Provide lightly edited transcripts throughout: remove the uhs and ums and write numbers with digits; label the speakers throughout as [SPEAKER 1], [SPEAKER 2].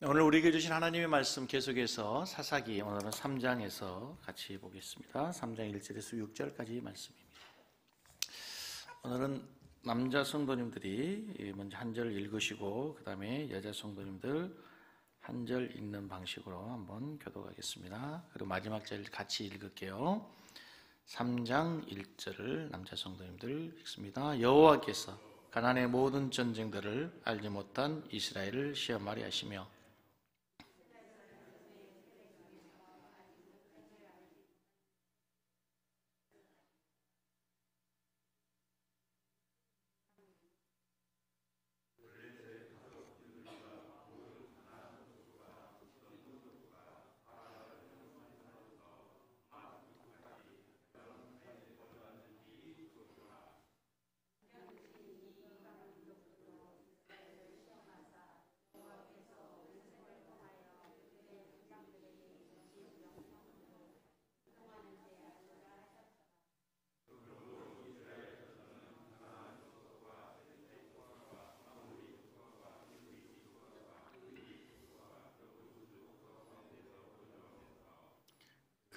[SPEAKER 1] 오늘 우리에게 주신 하나님의 말씀 계속해서 사사기 오늘은 3장에서 같이 보겠습니다. 3장 1절에서 6절까지 말씀입니다. 오늘은 남자 성도님들이 먼저 한 절 읽으시고 그 다음에 여자 성도님들 한 절 읽는 방식으로 한번 교독하겠습니다. 그리고 마지막 절 같이 읽을게요. 3장 1절을 남자 성도님들 읽습니다. 여호와께서 가나안의 모든 전쟁들을 알지 못한 이스라엘을 시험하려 하시며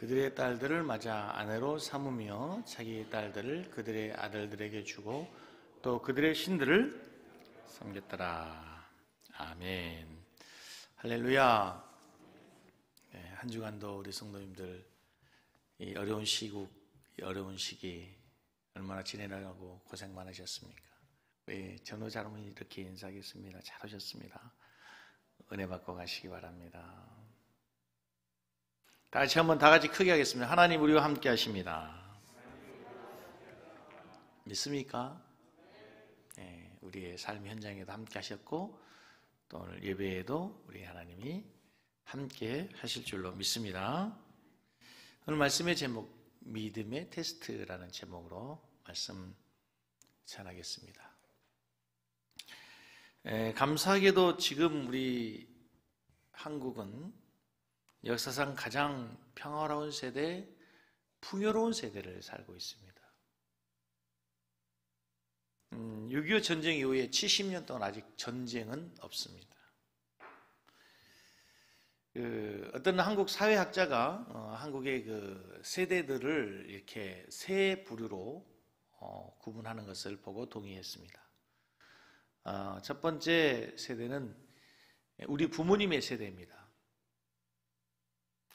[SPEAKER 1] 그들의 딸들을 맞아 아내로 삼으며 자기의 딸들을 그들의 아들들에게 주고 또 그들의 신들을 섬겼더라. 아멘. 할렐루야. 네, 한 주간도 우리 성도님들 이 어려운 시국, 이 어려운 시기 얼마나 지내려고 고생 많으셨습니까? 우리 전후 자로문이 이렇게 인사하겠습니다. 잘 오셨습니다. 은혜 받고 가시기 바랍니다. 다시 한번 다 같이 크게 하겠습니다. 하나님 우리와 함께 하십니다. 믿습니까? 네, 우리의 삶 현장에도 함께 하셨고 또 오늘 예배에도 우리 하나님이 함께 하실 줄로 믿습니다. 오늘 말씀의 제목 믿음의 테스트라는 제목으로 말씀 전하겠습니다. 감사하게도 지금 우리 한국은 역사상 가장 평화로운 세대, 풍요로운 세대를 살고 있습니다. 6.25 전쟁 이후에 70년 동안 아직 전쟁은 없습니다. 어떤 한국 사회학자가 한국의 그 세대들을 이렇게 세 부류로 구분하는 것을 보고 동의했습니다. 첫 번째 세대는 우리 부모님의 세대입니다.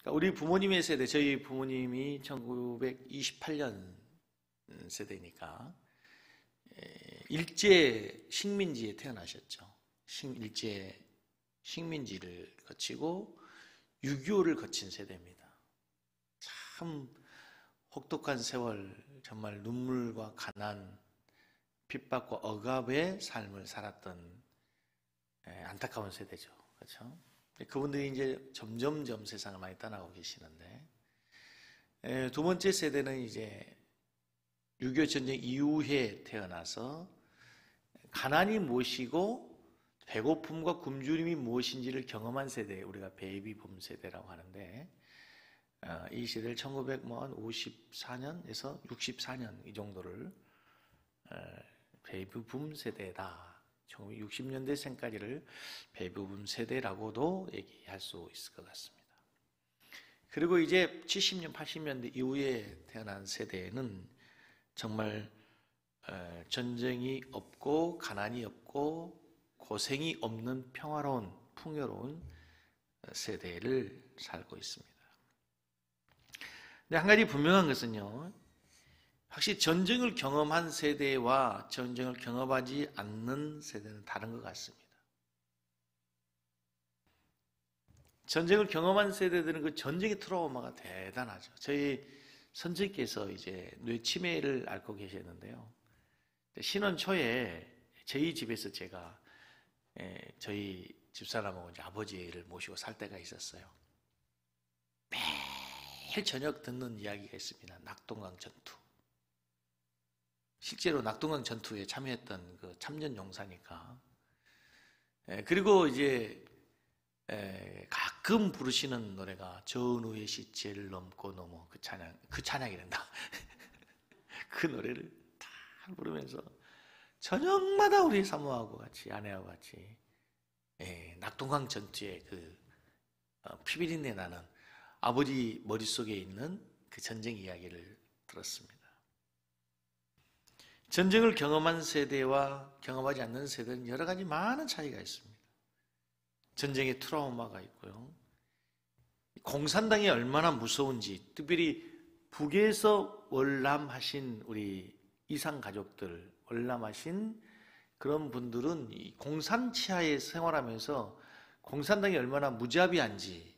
[SPEAKER 1] 우리 부모님의 세대, 저희 부모님이 1928년 세대니까 일제 식민지에 태어나셨죠. 일제 식민지를 거치고 6.25를 거친 세대입니다. 참 혹독한 세월, 정말 눈물과 가난, 핍박과 억압의 삶을 살았던 안타까운 세대죠. 그렇죠? 그분들이 이제 점점점 세상을 많이 떠나고 계시는데, 두 번째 세대는 이제 6.25 전쟁 이후에 태어나서 가난이 무엇이고 배고픔과 굶주림이 무엇인지를 경험한 세대, 우리가 베이비붐 세대라고 하는데, 이 세대를 1954년에서 64년 이 정도를 베이비붐 세대다. 1960년대 생까지를 베이비붐 세대라고도 얘기할 수 있을 것 같습니다. 그리고 이제 70년, 80년대 이후에 태어난 세대는 정말 전쟁이 없고 가난이 없고 고생이 없는 평화로운 풍요로운 세대를 살고 있습니다. 근데 한 가지 분명한 것은요, 확실히 전쟁을 경험한 세대와 전쟁을 경험하지 않는 세대는 다른 것 같습니다. 전쟁을 경험한 세대들은 그 전쟁의 트라우마가 대단하죠. 저희 선생님께서 이제 뇌치매를 앓고 계셨는데요. 신혼 초에 저희 집에서 제가 저희 집사람하고 이제 아버지를 모시고 살 때가 있었어요. 매일 저녁 듣는 이야기가 있습니다. 낙동강 전투. 실제로 낙동강 전투에 참여했던 그 참전 용사니까. 그리고 이제 가끔 부르시는 노래가 전우의 시체를 넘고 넘어 그 찬양이란다. 그 노래를 다 부르면서 저녁마다 우리 사모하고 같이 아내하고 같이 낙동강 전투의 그 피비린내 나는 아버지 머릿속에 있는 그 전쟁 이야기를 들었습니다. 전쟁을 경험한 세대와 경험하지 않는 세대는 여러 가지 많은 차이가 있습니다. 전쟁의 트라우마가 있고요. 공산당이 얼마나 무서운지, 특별히 북에서 월남하신 우리 이상 가족들, 월남하신 그런 분들은 이 공산 치하에 생활하면서 공산당이 얼마나 무자비한지,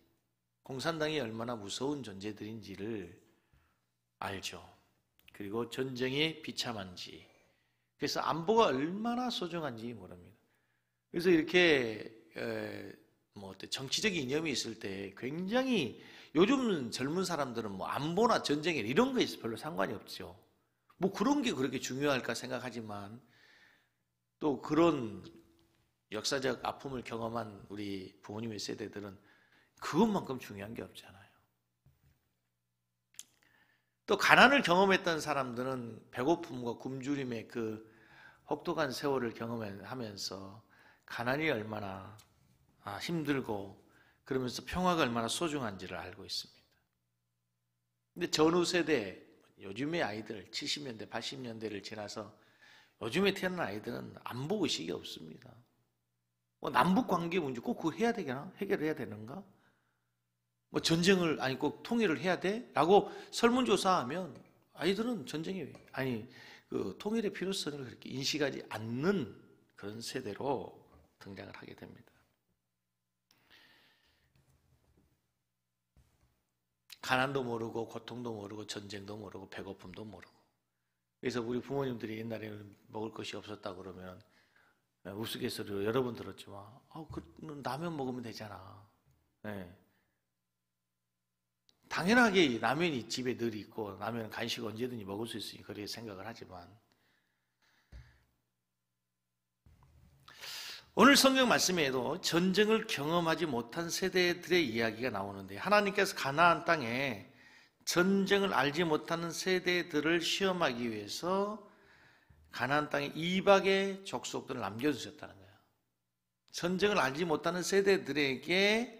[SPEAKER 1] 공산당이 얼마나 무서운 존재들인지를 알죠. 그리고 전쟁이 비참한지, 그래서 안보가 얼마나 소중한지 모릅니다. 그래서 이렇게 정치적인 이념이 있을 때 굉장히, 요즘 젊은 사람들은 뭐 안보나 전쟁에 이런 거에 별로 상관이 없죠. 뭐 그런 게 그렇게 중요할까 생각하지만, 또 그런 역사적 아픔을 경험한 우리 부모님의 세대들은 그것만큼 중요한 게 없잖아요. 또 가난을 경험했던 사람들은 배고픔과 굶주림의 그 혹독한 세월을 경험하면서 가난이 얼마나 힘들고 그러면서 평화가 얼마나 소중한지를 알고 있습니다. 근데 전후 세대, 요즘의 아이들, 70년대, 80년대를 지나서 요즘에 태어난 아이들은 안보 의식이 없습니다. 남북 관계 문제 꼭 그거 해야 되나? 해결해야 되는가? 전쟁을, 꼭 통일을 해야 돼? 라고 설문조사하면 아이들은 통일의 필요성을 그렇게 인식하지 않는 그런 세대로 등장을 하게 됩니다. 가난도 모르고 고통도 모르고 전쟁도 모르고 배고픔도 모르고. 그래서 우리 부모님들이 옛날에는 먹을 것이 없었다 그러면 우스갯소리로 여러 번 들었지만 라면 먹으면 되잖아. 네. 당연하게 라면이 집에 늘 있고 라면은 간식 언제든지 먹을 수 있으니 그렇게 생각을 하지만, 오늘 성경 말씀에도 전쟁을 경험하지 못한 세대들의 이야기가 나오는데, 하나님께서 가나안 땅에 전쟁을 알지 못하는 세대들을 시험하기 위해서 가나안 땅에 이방의 족속들을 남겨두셨다는 거예요. 전쟁을 알지 못하는 세대들에게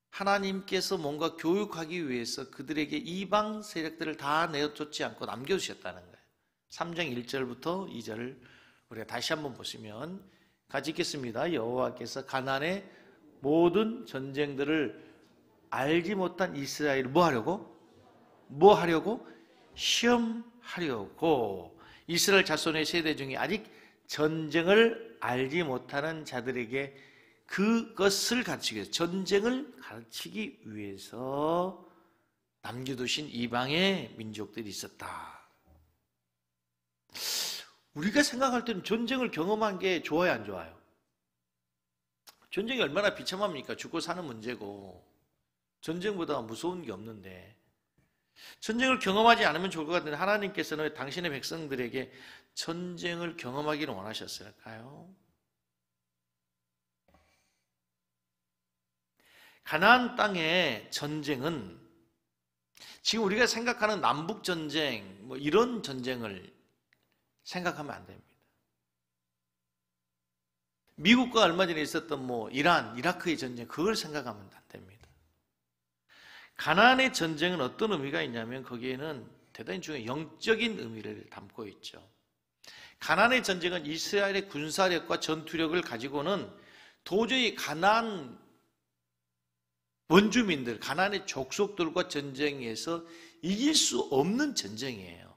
[SPEAKER 1] 하나님께서 뭔가 교육하기 위해서 그들에게 이방 세력들을 다 내어쫓지 않고 남겨두셨다는 거예요. 3장 1절부터 2절을 우리가 다시 한번 보시면 같이 읽겠습니다. 여호와께서 가나안의 모든 전쟁들을 알지 못한 이스라엘을 뭐 하려고? 시험하려고. 이스라엘 자손의 세대 중에 아직 전쟁을 알지 못하는 자들에게 그것을 가르치기 위해서, 전쟁을 가르치기 위해서 남겨두신 이방의 민족들이 있었다. 우리가 생각할 때는 전쟁을 경험한 게 좋아요, 안 좋아요? 전쟁이 얼마나 비참합니까? 죽고 사는 문제고 전쟁보다 무서운 게 없는데, 전쟁을 경험하지 않으면 좋을 것 같은데 하나님께서는 당신의 백성들에게 전쟁을 경험하기를 원하셨을까요? 가나안 땅의 전쟁은 지금 우리가 생각하는 남북 전쟁, 이런 전쟁을 생각하면 안 됩니다. 미국과 얼마 전에 있었던 이란, 이라크의 전쟁, 그걸 생각하면 안 됩니다. 가나안의 전쟁은 어떤 의미가 있냐면 거기에는 대단히 중요한 영적인 의미를 담고 있죠. 가나안의 전쟁은 이스라엘의 군사력과 전투력을 가지고는 도저히 가나안 원주민들, 가나안의 족속들과 전쟁에서 이길 수 없는 전쟁이에요.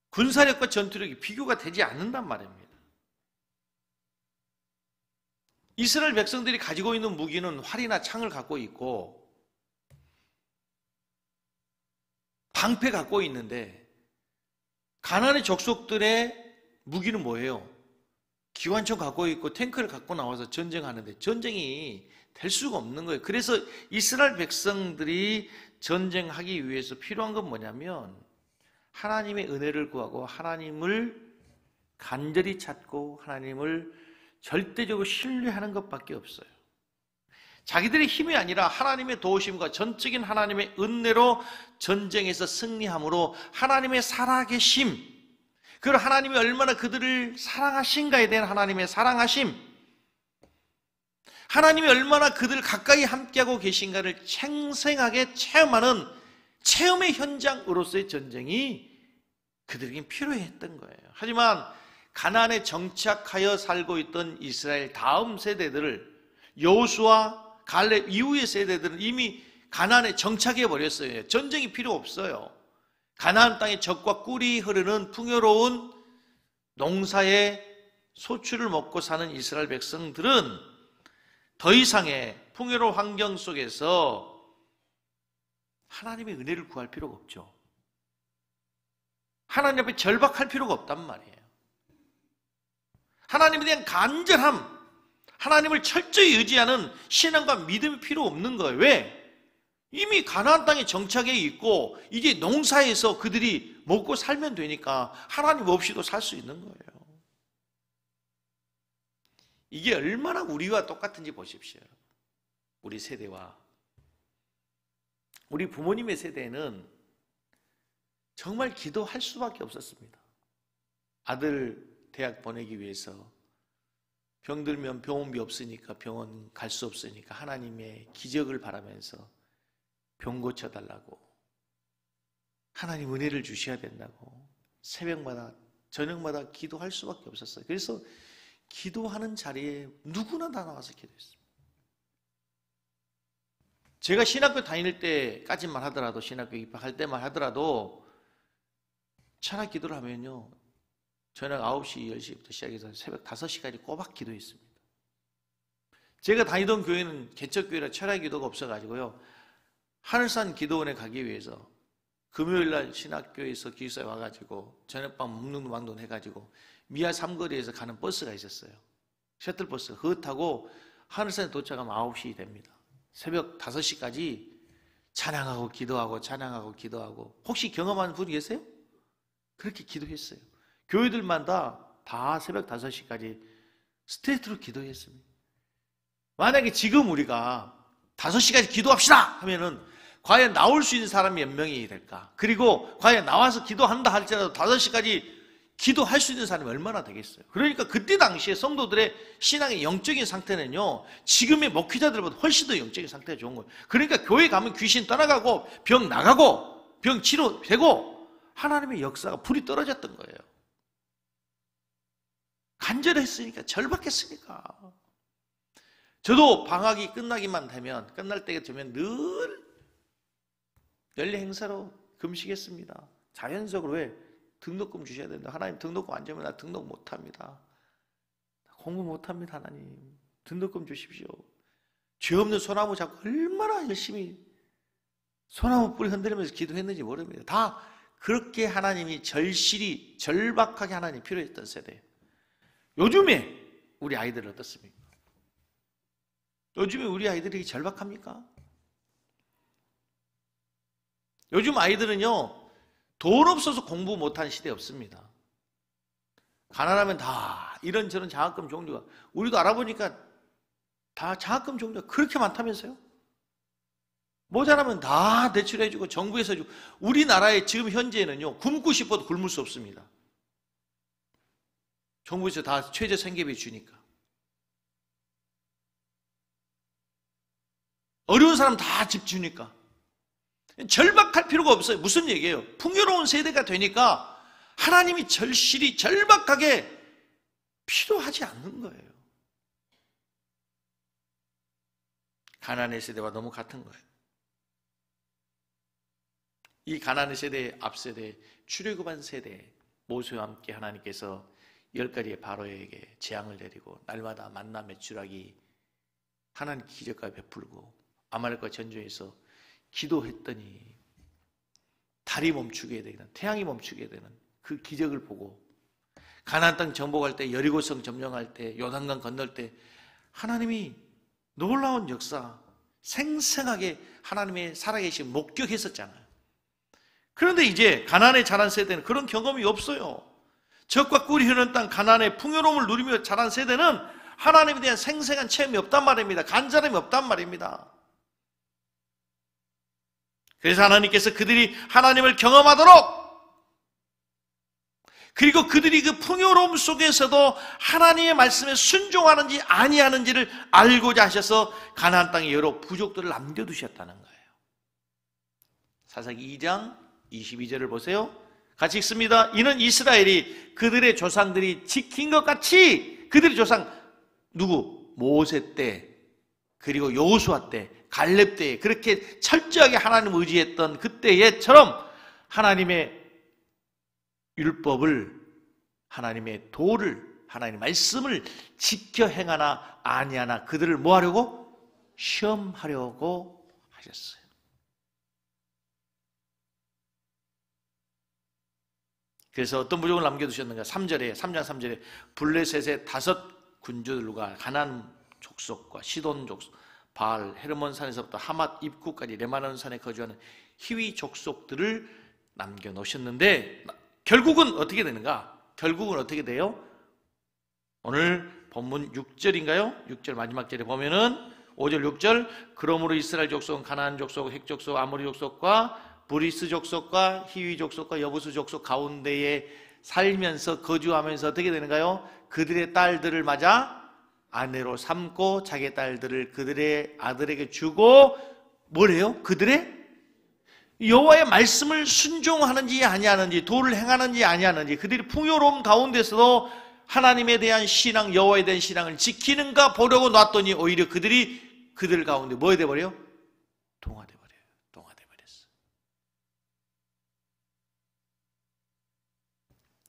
[SPEAKER 1] 군사력과 전투력이 비교가 되지 않는단 말입니다. 이스라엘 백성들이 가지고 있는 무기는 활이나 창을 갖고 있고 방패 갖고 있는데, 가나안의 족속들의 무기는 뭐예요? 기관총 갖고 있고 탱크를 갖고 나와서 전쟁하는데 전쟁이 될 수가 없는 거예요. 그래서 이스라엘 백성들이 전쟁하기 위해서 필요한 건 뭐냐면 하나님의 은혜를 구하고 하나님을 간절히 찾고 하나님을 절대적으로 신뢰하는 것밖에 없어요. 자기들의 힘이 아니라 하나님의 도우심과 전적인 하나님의 은혜로 전쟁에서 승리함으로 하나님의 살아계심, 그걸 하나님이 얼마나 그들을 사랑하신가에 대한 하나님의 사랑하심, 하나님이 얼마나 그들을 가까이 함께하고 계신가를 생생하게 체험하는 체험의 현장으로서의 전쟁이 그들에게 필요했던 거예요. 하지만 가나안에 정착하여 살고 있던 이스라엘 다음 세대들을, 여호수아, 갈렙 이후의 세대들은 이미 가나안에 정착해 버렸어요. 전쟁이 필요 없어요. 가나안 땅의 젖과 꿀이 흐르는 풍요로운 농사의 소출을 먹고 사는 이스라엘 백성들은 더 이상의 풍요로운 환경 속에서 하나님의 은혜를 구할 필요가 없죠. 하나님 앞에 절박할 필요가 없단 말이에요. 하나님에 대한 간절함, 하나님을 철저히 의지하는 신앙과 믿음이 필요 없는 거예요. 왜? 이미 가나안 땅에 정착해 있고 이제 농사에서 그들이 먹고 살면 되니까 하나님 없이도 살 수 있는 거예요. 이게 얼마나 우리와 똑같은지 보십시오. 우리 세대와 우리 부모님의 세대는 정말 기도할 수밖에 없었습니다. 아들 대학 보내기 위해서 병들면 병원비 없으니까 병원 갈 수 없으니까 하나님의 기적을 바라면서 병 고쳐달라고, 하나님 은혜를 주셔야 된다고 새벽마다 저녁마다 기도할 수밖에 없었어요. 그래서 기도하는 자리에 누구나 다 나와서 기도했습니다. 제가 신학교 다닐 때까지만 하더라도, 신학교 입학할 때만 하더라도 찬양 기도를 하면요, 저녁 9시, 10시부터 시작해서 새벽 5시까지 꼬박 기도했습니다. 제가 다니던 교회는 개척교회라 철야 기도가 없어가지고요, 하늘산 기도원에 가기 위해서 금요일날 신학교에서 기숙사에 와가지고 저녁밥 먹는 해가지고 미아 삼거리에서 가는 버스가 있었어요. 셔틀버스. 그거 타고 하늘산에 도착하면 9시 됩니다. 새벽 5시까지 찬양하고 기도하고 찬양하고 기도하고. 혹시 경험한 분이 계세요? 그렇게 기도했어요. 교회들마다 다 새벽 5시까지 스트레이트로 기도했습니다. 만약에 지금 우리가 5시까지 기도합시다 하면은 과연 나올 수 있는 사람이 몇 명이 될까? 그리고 과연 나와서 기도한다 할지라도 5시까지 기도할 수 있는 사람이 얼마나 되겠어요? 그러니까 그때 당시에 성도들의 신앙의 영적인 상태는요, 지금의 목회자들보다 훨씬 더 영적인 상태가 좋은 거예요. 그러니까 교회 가면 귀신 떠나가고 병 나가고 병 치료되고 하나님의 역사가 불이 떨어졌던 거예요. 간절했으니까, 절박했으니까. 저도 방학이 끝나기만 되면, 끝날 때가 되면 늘 연례 행사로 금식했습니다. 자연적으로. 왜? 등록금 주셔야 된다. 하나님 등록금 안 주면 나 등록 못합니다. 공부 못합니다. 하나님 등록금 주십시오. 죄 없는 소나무 잡고 얼마나 열심히 소나무 뿌리 흔들면서 기도했는지 모릅니다. 다 그렇게 하나님이 절실히 절박하게 하나님이 필요했던 세대예요. 요즘에 우리 아이들은 어떻습니까? 요즘에 우리 아이들이 절박합니까? 요즘 아이들은요, 돈 없어서 공부 못하는 시대 없습니다. 가난하면 다 이런저런 장학금 종류가, 우리도 알아보니까 다 장학금 종류가 그렇게 많다면서요? 모자라면 다 대출해주고 정부에서 해주고. 우리나라에 지금 현재는요, 굶고 싶어도 굶을 수 없습니다. 정부에서 다 최저 생계비 주니까. 어려운 사람 다 집 주니까. 절박할 필요가 없어요. 무슨 얘기예요? 풍요로운 세대가 되니까 하나님이 절실히 절박하게 필요하지 않는 거예요. 가나안의 세대와 너무 같은 거예요. 이 가나안의 세대의 앞세대, 출애굽한 세대 모세와 함께 하나님께서 10가지의 바로에게 재앙을 내리고 날마다 만나 메추라기 하나님 기적과 베풀고 아말렉과 전쟁에서 기도했더니 달이 멈추게 되는, 태양이 멈추게 되는 그 기적을 보고, 가나안 땅 정복할 때, 여리고성 점령할 때, 요단강 건널 때 하나님이 놀라운 역사, 생생하게 하나님의 살아계신 목격했었잖아요. 그런데 이제 가나안에 자란 세대는 그런 경험이 없어요. 젖과 꿀이 흐르는 땅 가나안의 풍요로움을 누리며 자란 세대는 하나님에 대한 생생한 체험이 없단 말입니다. 간절함이 없단 말입니다. 그래서 하나님께서 그들이 하나님을 경험하도록, 그리고 그들이 그 풍요로움 속에서도 하나님의 말씀에 순종하는지 아니하는지를 알고자 하셔서 가나안 땅에 여러 부족들을 남겨두셨다는 거예요. 사사기 2장 22절을 보세요. 같이 읽습니다. 이는 이스라엘이 그들의 조상들이 지킨 것 같이 그들의 조상 누구? 모세 때, 그리고 여호수아 때, 갈렙 때에 그렇게 철저하게 하나님을 의지했던 그때에처럼 하나님의 율법을, 하나님의 도를, 하나님의 말씀을 지켜 행하나 아니하나 그들을 뭐 하려고? 시험하려고 하셨어요. 그래서 어떤 부족을 남겨두셨는가? 3장 3절에 블레셋의 5 군주들과 가나안 족속과 시돈 족속, 바알, 헤르몬 산에서부터 하맛 입구까지 레바논 산에 거주하는 히위 족속들을 남겨놓으셨는데 결국은 어떻게 되는가? 결국은 어떻게 돼요? 오늘 본문 6절인가요? 6절 마지막 절에 보면은 5절 6절 그러므로 이스라엘 족속은 가나안 족속, 헷 족속, 아모리 족속과 브리스 족속과 히위 족속과 여부스 족속 가운데에 살면서 거주하면서 어떻게 되는가요? 그들의 딸들을 맞아 아내로 삼고 자기 딸들을 그들의 아들에게 주고 뭐래요? 그들의 여호와의 말씀을 순종하는지 아니하는지, 도를 행하는지 아니하는지, 그들이 풍요로움 가운데서도 하나님에 대한 신앙, 여호와에 대한 신앙을 지키는가 보려고 놨더니 오히려 그들이 그들 가운데 뭐 돼버려요? 동화돼 버려요. 동화돼 버렸어.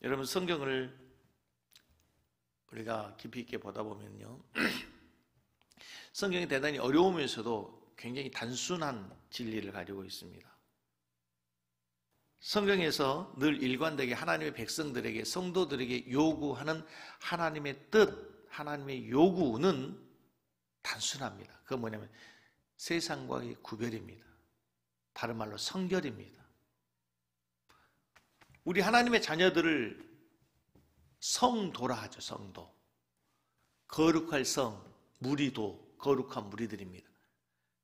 [SPEAKER 1] 여러분, 성경을 우리가 깊이 있게 보다 보면요, 성경이 대단히 어려우면서도 굉장히 단순한 진리를 가지고 있습니다. 성경에서 늘 일관되게 하나님의 백성들에게, 성도들에게 요구하는 하나님의 뜻, 하나님의 요구는 단순합니다. 그건 뭐냐면 세상과의 구별입니다. 다른 말로 성결입니다. 우리 하나님의 자녀들을 성도라 하죠. 성도. 거룩할 성, 무리도 거룩한 무리들입니다.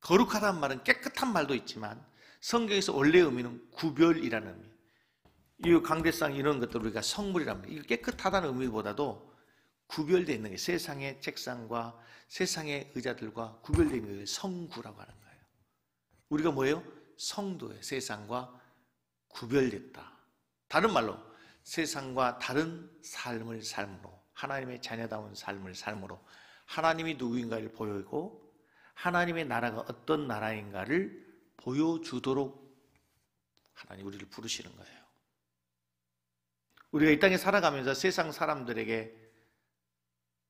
[SPEAKER 1] 거룩하다는 말은 깨끗한 말도 있지만 성경에서 원래 의미는 구별이라는 의미. 이 강대상 이런 것들 우리가 성물이랍니다. 이 깨끗하다는 의미보다도 구별되어 있는 게 세상의 책상과 세상의 의자들과 구별되어 있는 게 성구라고 하는 거예요. 우리가 뭐예요? 성도예요. 세상과 구별됐다. 다른 말로 세상과 다른 삶을 삶으로, 하나님의 자녀다운 삶을 삶으로 하나님이 누구인가를 보이고 하나님의 나라가 어떤 나라인가를 보여주도록 하나님 우리를 부르시는 거예요. 우리가 이 땅에 살아가면서 세상 사람들에게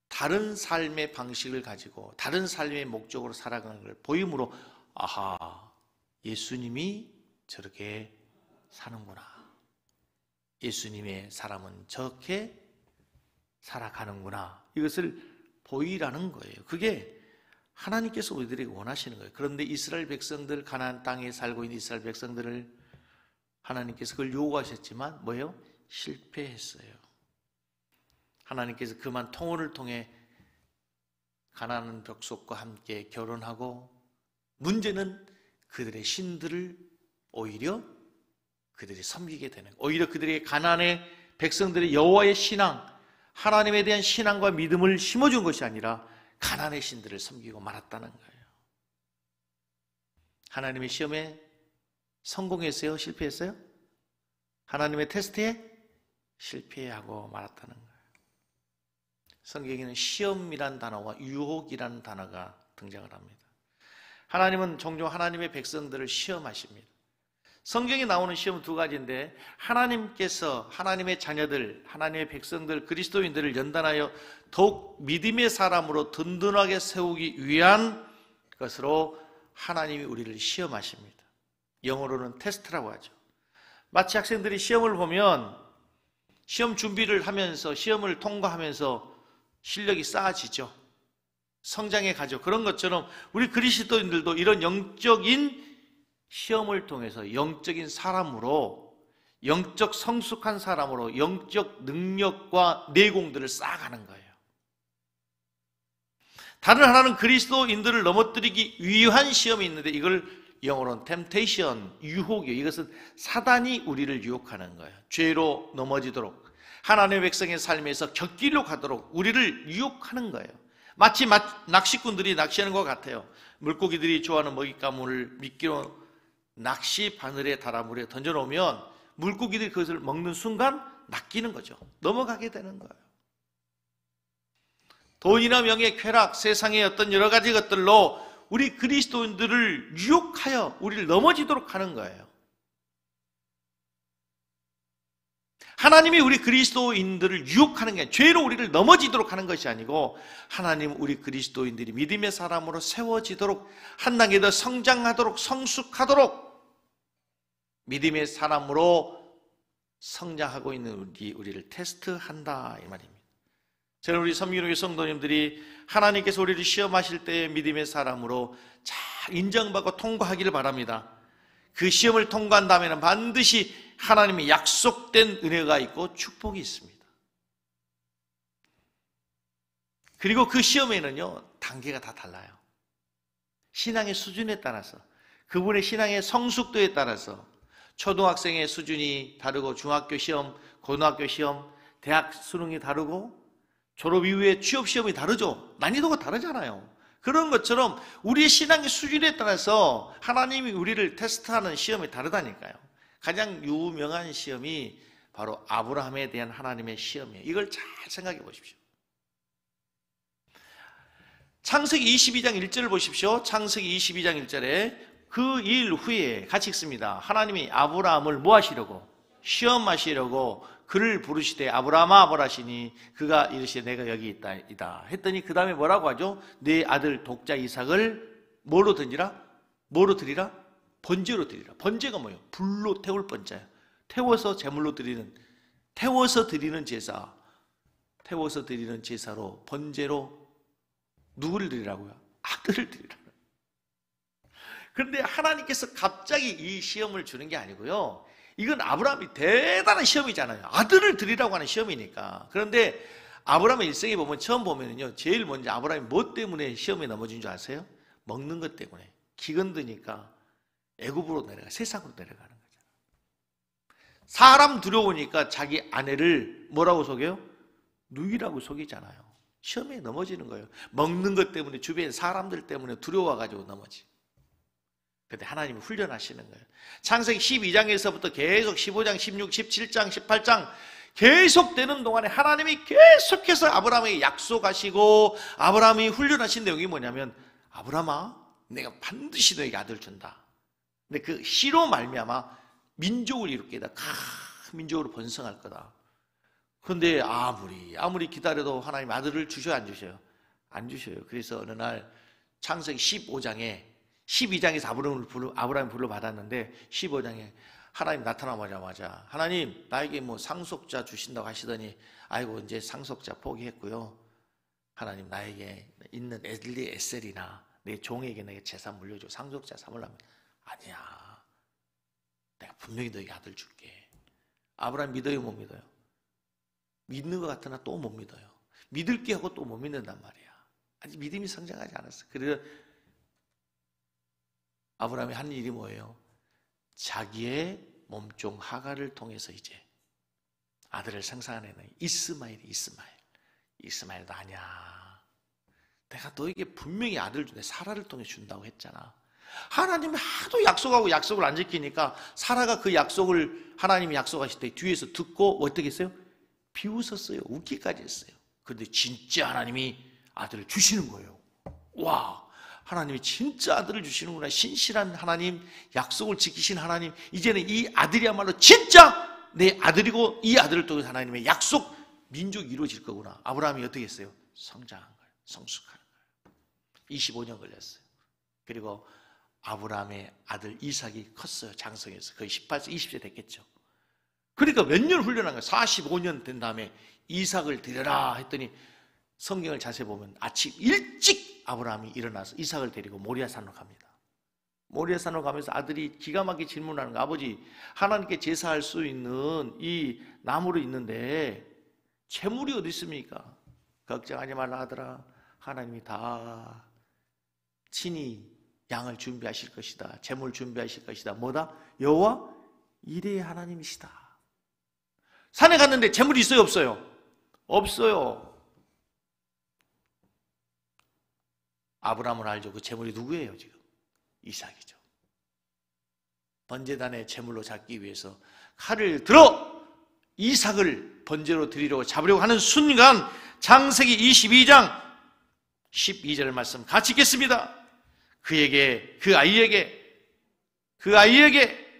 [SPEAKER 1] 다른 삶의 방식을 가지고 다른 삶의 목적으로 살아가는 걸 보임으로 아하, 예수님이 저렇게 사는구나. 예수님의 사람은 저렇게 살아가는구나. 이것을 보이라는 거예요. 그게 하나님께서 우리들에게 원하시는 거예요. 그런데 이스라엘 백성들, 가나안 땅에 살고 있는 이스라엘 백성들을 하나님께서 그걸 요구하셨지만 뭐예요? 실패했어요. 하나님께서 그만 통혼을 통해 가나안 족속과 함께 결혼하고, 문제는 그들의 신들을 오히려 그들이 섬기게 되는 거예요. 오히려 그들의 가나안의 백성들의 여호와의 신앙, 하나님에 대한 신앙과 믿음을 심어준 것이 아니라 가나안의 신들을 섬기고 말았다는 거예요. 하나님의 시험에 성공했어요? 실패했어요? 하나님의 테스트에 실패하고 말았다는 거예요. 성경에는 시험이란 단어와 유혹이라는 단어가 등장을 합니다. 하나님은 종종 하나님의 백성들을 시험하십니다. 성경에 나오는 시험은 2가지인데 하나님께서 하나님의 자녀들, 하나님의 백성들, 그리스도인들을 연단하여 더욱 믿음의 사람으로 든든하게 세우기 위한 것으로 하나님이 우리를 시험하십니다. 영어로는 테스트라고 하죠. 마치 학생들이 시험을 보면 시험 준비를 하면서 시험을 통과하면서 실력이 쌓아지죠. 성장해 가죠. 그런 것처럼 우리 그리스도인들도 이런 영적인 시험을 통해서 영적인 사람으로, 영적 성숙한 사람으로 영적 능력과 내공들을 쌓아가는 거예요. 다른 하나는 그리스도인들을 넘어뜨리기 위한 시험이 있는데 이걸 영어로는 temptation, 유혹이에요. 이것은 사단이 우리를 유혹하는 거예요. 죄로 넘어지도록, 하나님의 백성의 삶에서 곁길로 가도록 우리를 유혹하는 거예요. 마치 낚시꾼들이 낚시하는 것 같아요. 물고기들이 좋아하는 먹잇감을 미끼로 낚시 바늘에 달아 물에 던져놓으면 물고기들이 그것을 먹는 순간 낚이는 거죠. 넘어가게 되는 거예요. 돈이나 명예, 쾌락, 세상의 어떤 여러 가지 것들로 우리 그리스도인들을 유혹하여 우리를 넘어지도록 하는 거예요. 하나님이 우리 그리스도인들을 유혹하는 게 죄로 우리를 넘어지도록 하는 것이 아니고 하나님 우리 그리스도인들이 믿음의 사람으로 세워지도록 한 단계 더 성장하도록 성숙하도록 믿음의 사람으로 성장하고 있는 우리를 테스트한다 이 말입니다. 저는 우리 섬기는 성도님들이 하나님께서 우리를 시험하실 때 믿음의 사람으로 잘 인정받고 통과하기를 바랍니다. 그 시험을 통과한 다음에는 반드시 하나님의 약속된 은혜가 있고 축복이 있습니다. 그리고 그 시험에는요 단계가 다 달라요. 신앙의 수준에 따라서, 그분의 신앙의 성숙도에 따라서 초등학생의 수준이 다르고, 중학교 시험, 고등학교 시험, 대학 수능이 다르고, 졸업 이후에 취업 시험이 다르죠. 난이도가 다르잖아요. 그런 것처럼 우리의 신앙의 수준에 따라서 하나님이 우리를 테스트하는 시험이 다르다니까요. 가장 유명한 시험이 바로 아브라함에 대한 하나님의 시험이에요. 이걸 잘 생각해 보십시오. 창세기 22장 1절을 보십시오. 창세기 22장 1절에 그 일 후에 같이 읽습니다. 하나님이 아브라함을 뭐 하시려고? 시험하시려고 그를 부르시되 아브라함아 아브라시니 그가 이르시되 내가 여기 있다 했더니 그 다음에 뭐라고 하죠? 내 아들 독자 이삭을 뭐로 던지라? 뭐로 드리라? 번제로 드리라. 번제가 뭐예요? 불로 태울 번제예요. 태워서 제물로 드리는, 태워서 드리는 제사, 태워서 드리는 제사로 번제로 누구를 드리라고요? 아들을 드리라. 그런데 하나님께서 갑자기 이 시험을 주는 게 아니고요, 이건 아브라함이 대단한 시험이잖아요. 아들을 드리라고 하는 시험이니까. 그런데 아브라함의 일생에 보면, 처음 보면은요, 제일 먼저 아브라함이 뭐 때문에 시험에 넘어진 줄 아세요? 먹는 것 때문에. 기근드니까 애굽으로 내려가, 세상으로 내려가는 거잖아요. 사람 두려우니까 자기 아내를 뭐라고 속여요? 누이라고 속이잖아요. 시험에 넘어지는 거예요. 먹는 것 때문에, 주변 사람들 때문에 두려워가지고 넘어지. 근데 하나님이 훈련하시는 거예요. 창세기 12장에서부터 계속 15장, 16, 17장, 18장 계속 되는 동안에 하나님이 계속해서 아브라함에게 약속하시고 아브라함이 훈련하신 내용이 뭐냐면, 아브라함아 내가 반드시 너에게 아들 준다. 근데 그 씨로 말미암아 민족을 이루게 다 큰 민족으로 번성할 거다. 그런데 아무리 기다려도 하나님 아들을 주셔요, 안 주셔요? 안 주셔요. 그래서 어느 날 창세기 12장에서 아브라함이 불러받았는데 15장에 하나님 나타나자마자 하나님 나에게 뭐 상속자 주신다고 하시더니 아이고 이제 상속자 포기했고요. 하나님 나에게 있는 엘리에셀이나 내 종에게 내게 재산 물려줘. 상속자 삼으려면 아니야. 내가 분명히 너에게 아들 줄게. 아브라함 믿어요, 못 믿어요? 믿는 것 같으나 또 못 믿어요. 믿을게 하고 또 못 믿는단 말이야. 아직 믿음이 성장하지 않았어. 그래서 아브라함이 한 일이 뭐예요? 자기의 몸종 하갈을 통해서 이제 아들을 생산해낸 이스마엘도 아니야. 내가 너에게 분명히 아들을 준대. 사라를 통해 준다고 했잖아. 하나님이 하도 약속하고 약속을 안 지키니까 사라가 그 약속을 하나님이 약속하실 때 뒤에서 듣고 어떻게 했어요? 비웃었어요. 웃기까지 했어요. 그런데 진짜 하나님이 아들을 주시는 거예요. 와, 하나님이 진짜 아들을 주시는구나. 신실한 하나님, 약속을 지키신 하나님. 이제는 이 아들이야말로 진짜 내 아들이고 이 아들을 통해 하나님의 약속, 민족이 이루어질 거구나. 아브라함이 어떻게 했어요? 성장한 거예요. 성숙하는 거예요. 25년 걸렸어요. 그리고 아브라함의 아들 이삭이 컸어요. 장성해서 거의 18세, 20세 됐겠죠. 그러니까 몇 년 훈련한 거예요. 45년 된 다음에 이삭을 드려라 했더니 성경을 자세히 보면 아침 일찍 아브라함이 일어나서 이삭을 데리고 모리아산으로 갑니다. 모리아산으로 가면서 아들이 기가 막히게 질문하는 거예요. 아버지, 하나님께 제사할 수 있는 이 나무로 있는데 재물이 어디 있습니까? 걱정하지 말라 아들아. 하나님이 다 친히 양을 준비하실 것이다. 재물 준비하실 것이다. 뭐다? 여호와 이레의 하나님이시다. 산에 갔는데 재물이 있어요, 없어요? 없어요. 아브라함은 알죠. 그 재물이 누구예요, 지금? 이삭이죠. 번제단의 재물로 잡기 위해서 칼을 들어 이삭을 번제로 드리려고 잡으려고 하는 순간 창세기 22장 12절 말씀 같이 읽겠습니다. 그 아이에게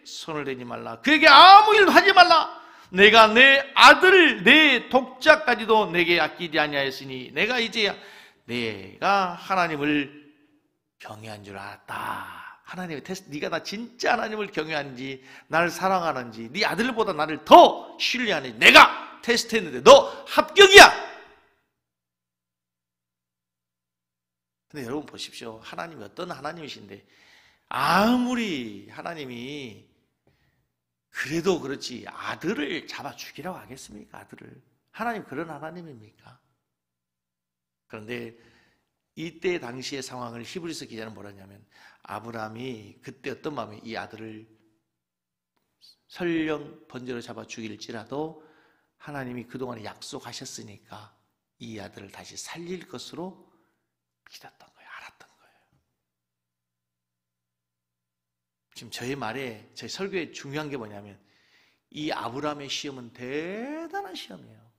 [SPEAKER 1] 손을 대지 말라. 그에게 아무 일도 하지 말라. 내가 내 아들 내 독자까지도 내게 아끼지 아니하였으니 내가 이제야 내가 하나님을 경외한 줄 알았다. 하나님의 테스트, 네가 나 진짜 하나님을 경외하는지 나를 사랑하는지 네 아들보다 나를 더 신뢰하는지 내가 테스트했는데 너 합격이야. 근데 여러분 보십시오. 하나님이 어떤 하나님이신데 아무리 하나님이 그래도 그렇지 아들을 잡아 죽이라고 하겠습니까? 아들을. 하나님 그런 하나님입니까? 그런데 이때 당시의 상황을 히브리서 기자는 뭐라 하냐면 아브라함이 그때 어떤 마음에 이 아들을 설령 번제로 잡아 죽일지라도 하나님이 그동안에 약속하셨으니까 이 아들을 다시 살릴 것으로 믿었던 거예요. 알았던 거예요. 지금 저희 말에, 저희 설교에 중요한 게 뭐냐면 이 아브라함의 시험은 대단한 시험이에요.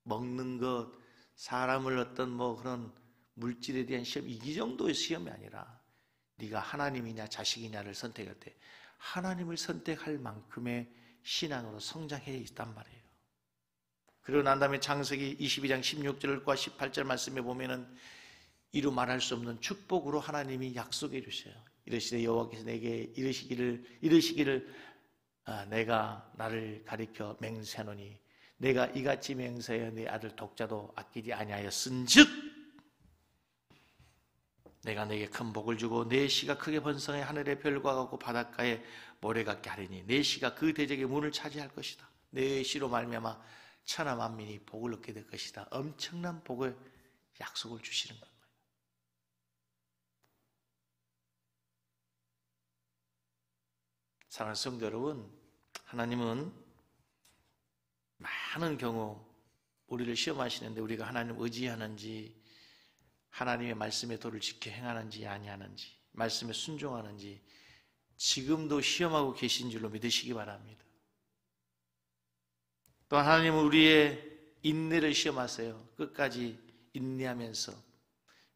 [SPEAKER 1] 먹는 것, 사람을 어떤 그런 물질에 대한 시험, 이 정도의 시험이 아니라 네가 하나님이냐 자식이냐를 선택할 때 하나님을 선택할 만큼의 신앙으로 성장해 있단 말이에요. 그리고 난 다음에 창세기 22장 16절과 18절 말씀에 보면은 이루 말할 수 없는 축복으로 하나님이 약속해 주셔요. 이르시되 여호와께서 내게 이르시기를 내가 나를 가리켜 맹세하노니 내가 이같이 맹세하여 내 아들 독자도 아끼지 아니하였은즉 내가 내게 큰 복을 주고 내 씨가 크게 번성해 하늘의 별과 같고 바닷가에 모래 같게 하리니 내 씨가 그 대적의 문을 차지할 것이다. 내 씨로 말미암아 천하 만민이 복을 얻게 될 것이다. 엄청난 복을 약속을 주시는 거예요. 사랑하는 성도 여러분, 하나님은 많은 경우 우리를 시험하시는데 우리가 하나님을 의지하는지 하나님의 말씀의 도를 지켜 행하는지 아니하는지 말씀에 순종하는지 지금도 시험하고 계신 줄로 믿으시기 바랍니다. 또 하나님은 우리의 인내를 시험하세요. 끝까지 인내하면서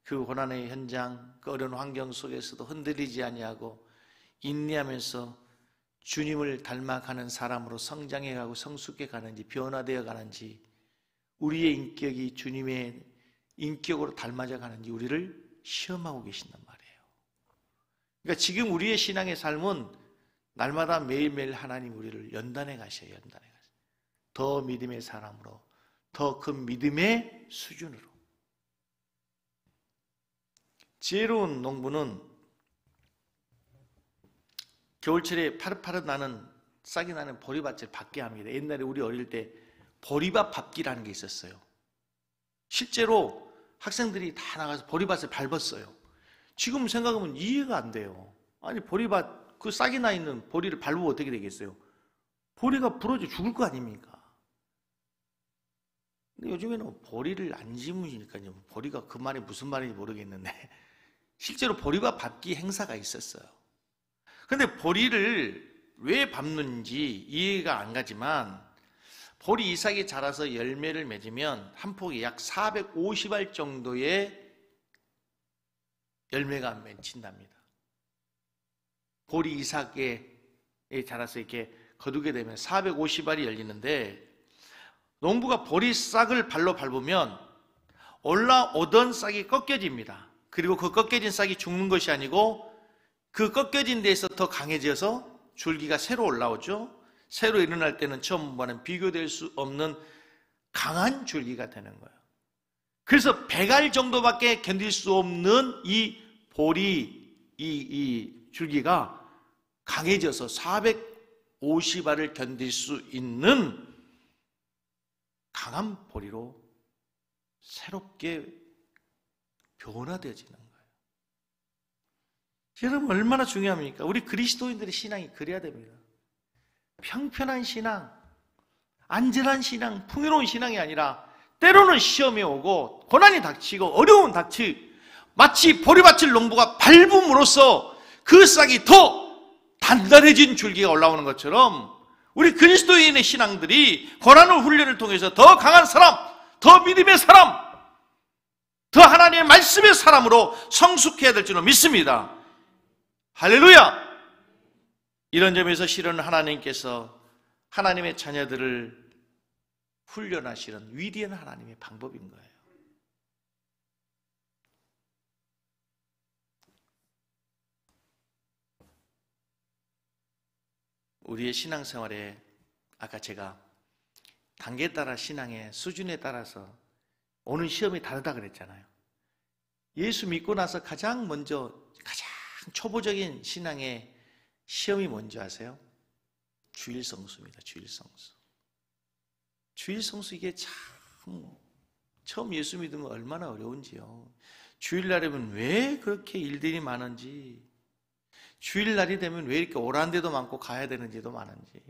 [SPEAKER 1] 그 고난의 현장, 그 어려운 환경 속에서도 흔들리지 아니하고 인내하면서 주님을 닮아가는 사람으로 성장해가고 성숙해 가는지 변화되어 가는지 우리의 인격이 주님의 인격으로 닮아져 가는지 우리를 시험하고 계신단 말이에요. 그러니까 지금 우리의 신앙의 삶은 날마다 매일매일 하나님 우리를 연단해 가셔요. 연단해 가셔요. 더 믿음의 사람으로, 더 큰 믿음의 수준으로. 지혜로운 농부는 겨울철에 파릇파릇 나는 싹이 나는 보리밭을 밟게 합니다. 옛날에 우리 어릴 때 보리밭 밟기라는 게 있었어요. 실제로 학생들이 다 나가서 보리밭을 밟았어요. 지금 생각하면 이해가 안 돼요. 아니 보리밭 그 싹이 나 있는 보리를 밟으면 어떻게 되겠어요? 보리가 부러져 죽을 거 아닙니까? 근데 요즘에는 보리를 안 심으니까요. 보리가 그 말이 무슨 말인지 모르겠는데 실제로 보리밭 밟기 행사가 있었어요. 근데 보리를 왜 밟는지 이해가 안 가지만 보리 이삭이 자라서 열매를 맺으면 한 폭이 약 450알 정도의 열매가 맺힌답니다. 보리 이삭에 자라서 이렇게 거두게 되면 450알이 열리는데 농부가 보리 싹을 발로 밟으면 올라오던 싹이 꺾여집니다. 그리고 그 꺾여진 싹이 죽는 것이 아니고 그 꺾여진 데에서 더 강해져서 줄기가 새로 올라오죠. 새로 일어날 때는 처음과는 비교될 수 없는 강한 줄기가 되는 거예요. 그래서 100알 정도밖에 견딜 수 없는 이 보리, 이 줄기가 강해져서 450알을 견딜 수 있는 강한 보리로 새롭게 변화되어지는 거예요. 여러분 얼마나 중요합니까? 우리 그리스도인들의 신앙이 그래야 됩니다. 평편한 신앙, 안전한 신앙, 풍요로운 신앙이 아니라 때로는 시험이 오고 고난이 닥치고 어려움은 닥치 마치 보리밭을 농부가 밟음으로써 그 싹이 더 단단해진 줄기가 올라오는 것처럼 우리 그리스도인의 신앙들이 고난의 훈련을 통해서 더 강한 사람, 더 믿음의 사람, 더 하나님의 말씀의 사람으로 성숙해야 될 줄로 믿습니다. 할렐루야! 이런 점에서 실은 하나님께서 하나님의 자녀들을 훈련하시는 위대한 하나님의 방법인 거예요. 우리의 신앙생활에 아까 제가 단계에 따라 신앙의 수준에 따라서 오는 시험이 다르다 그랬잖아요. 예수 믿고 나서 가장 초보적인 신앙의 시험이 뭔지 아세요? 주일성수입니다. 주일성수 이게 참 처음 예수 믿으면 얼마나 어려운지요. 주일날이면 왜 그렇게 일들이 많은지, 주일날이 되면 왜 이렇게 오란 데도 많고 가야 되는지도 많은지.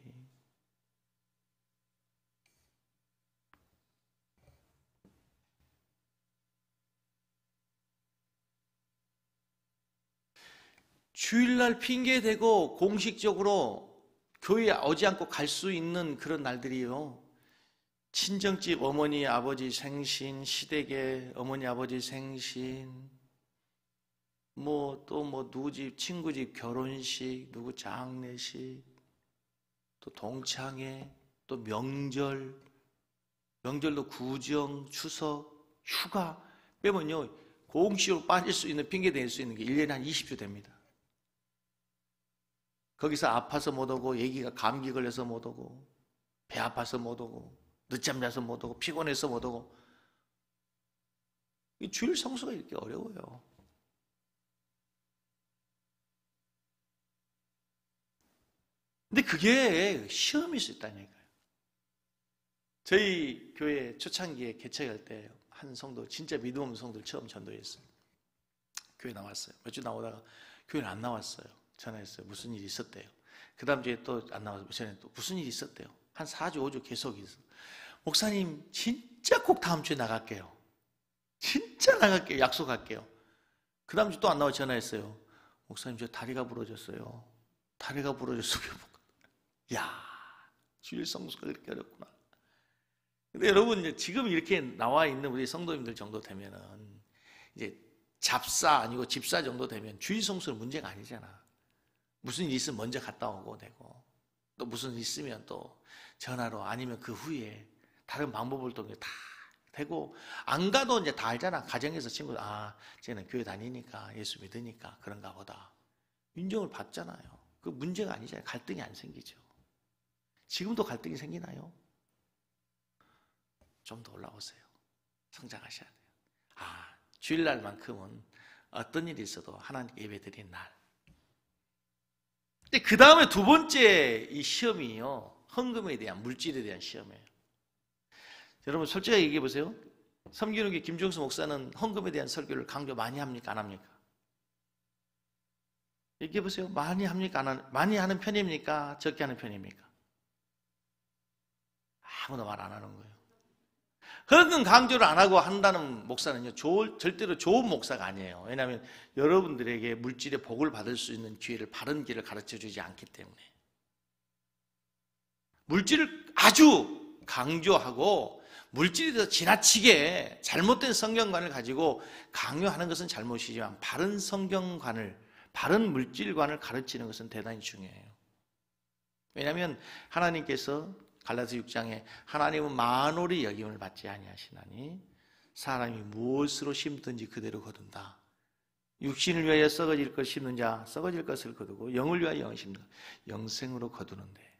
[SPEAKER 1] 주일날 핑계대고 공식적으로 교회에 오지 않고 갈 수 있는 그런 날들이요. 친정집 어머니 아버지 생신, 시댁에 어머니 아버지 생신, 누구 집 친구 집 결혼식, 누구 장례식, 또 동창회, 또 명절도 구정, 추석, 휴가 빼면요 공식으로 빠질 수 있는 핑계 댈 수 있는 게 1년에 한 20주 됩니다. 거기서 아파서 못 오고, 애기가 감기 걸려서 못 오고, 배 아파서 못 오고, 늦잠 자서 못 오고, 피곤해서 못 오고. 이 주일 성수가 이렇게 어려워요. 근데 그게 시험일 수 있다니까요. 저희 교회 초창기에 개척할 때 한 성도, 진짜 믿음 없는 성도를 처음 전도했어요. 교회 나왔어요. 몇 주 나오다가 교회는 안 나왔어요. 전화했어요. 무슨 일이 있었대요. 그 다음 주에 또 안 나와서 전에 또 무슨 일이 있었대요. 한 4주, 5주 계속 있어. 목사님, 진짜 꼭 다음 주에 나갈게요. 진짜 나갈게요. 약속할게요. 그 다음 주 또 안 나와 전화했어요. 목사님, 저 다리가 부러졌어요. 다리가 부러졌어요. 야, 주일 성수가 그렇게 어렵구나. 근데 여러분, 지금 이렇게 나와 있는 우리 성도님들 정도 되면은 이제 잡사 아니고 집사 정도 되면 주일 성수는 문제가 아니잖아. 무슨 일 있으면 먼저 갔다 오고 되고, 또 무슨 일 있으면 또 전화로 아니면 그 후에 다른 방법을 통해 다 되고, 안 가도 이제 다 알잖아. 가정에서 친구들, 쟤는 교회 다니니까 예수 믿으니까 그런가 보다. 인정을 받잖아요. 그 문제가 아니잖아요. 갈등이 안 생기죠. 지금도 갈등이 생기나요? 좀 더 올라오세요. 성장하셔야 돼요. 주일날만큼은 어떤 일이 있어도 하나님 예배 드리는 날. 근데 그 다음에 두 번째 이 시험이요, 헌금에 대한, 물질에 대한 시험이에요. 여러분 솔직하게 얘기해 보세요. 섬기는 김종수 목사는 헌금에 대한 설교를 강조 많이 합니까? 안 합니까? 얘기해 보세요. 많이 합니까? 많이 하는 편입니까? 적게 하는 편입니까? 아무도 말 안 하는 거예요. 헌금 강조를 안 하고 한다는 목사는요, 절대로 좋은 목사가 아니에요. 왜냐하면 여러분들에게 물질의 복을 받을 수 있는 기회를, 바른 길을 가르쳐 주지 않기 때문에. 물질을 아주 강조하고 물질에 대해서 지나치게 잘못된 성경관을 가지고 강요하는 것은 잘못이지만, 바른 성경관을, 바른 물질관을 가르치는 것은 대단히 중요해요. 왜냐하면 하나님께서 갈라디아 6장에 하나님은 만홀히 여김을 받지 아니하시나니 사람이 무엇으로 심든지 그대로 거둔다. 육신을 위하여 썩어질 것 심는 자 썩어질 것을 거두고, 영을 위하여 영을 심는 자 영생으로 거두는데,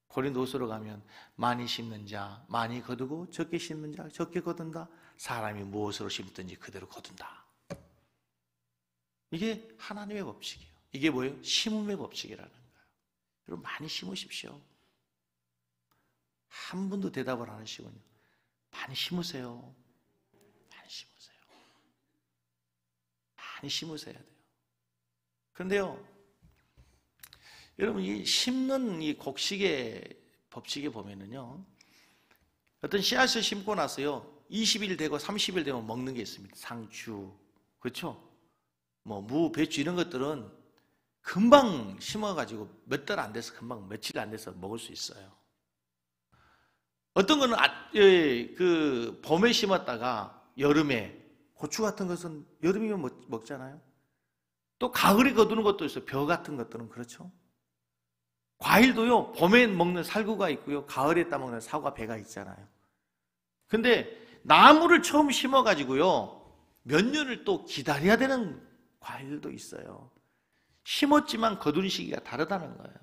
[SPEAKER 1] 고린도후서로 가면 많이 심는 자 많이 거두고 적게 심는 자 적게 거둔다. 사람이 무엇으로 심든지 그대로 거둔다. 이게 하나님의 법칙이에요. 이게 뭐예요? 심음의 법칙이라는 거예요. 여러분 많이 심으십시오. 한 분도 대답을 안 하시군요. 많이 심으세요. 많이 심으세요. 많이 심으셔야 돼요. 그런데요, 여러분 이 심는 이 곡식의 법칙에 보면은요, 어떤 씨앗을 심고 나서요 20일 되고 30일 되면 먹는 게 있습니다. 상추, 그렇죠? 뭐 무, 배추 이런 것들은 금방 심어가지고 몇 달 안 돼서 금방 며칠 안 돼서 먹을 수 있어요. 어떤 거는 그 봄에 심었다가 여름에, 고추 같은 것은 여름이면 먹잖아요. 또 가을에 거두는 것도 있어요. 벼 같은 것들은 그렇죠. 과일도요 봄에 먹는 살구가 있고요 가을에 따먹는 사과, 배가 있잖아요. 근데 나무를 처음 심어가지고요 몇 년을 또 기다려야 되는 과일도 있어요. 심었지만 거두는 시기가 다르다는 거예요.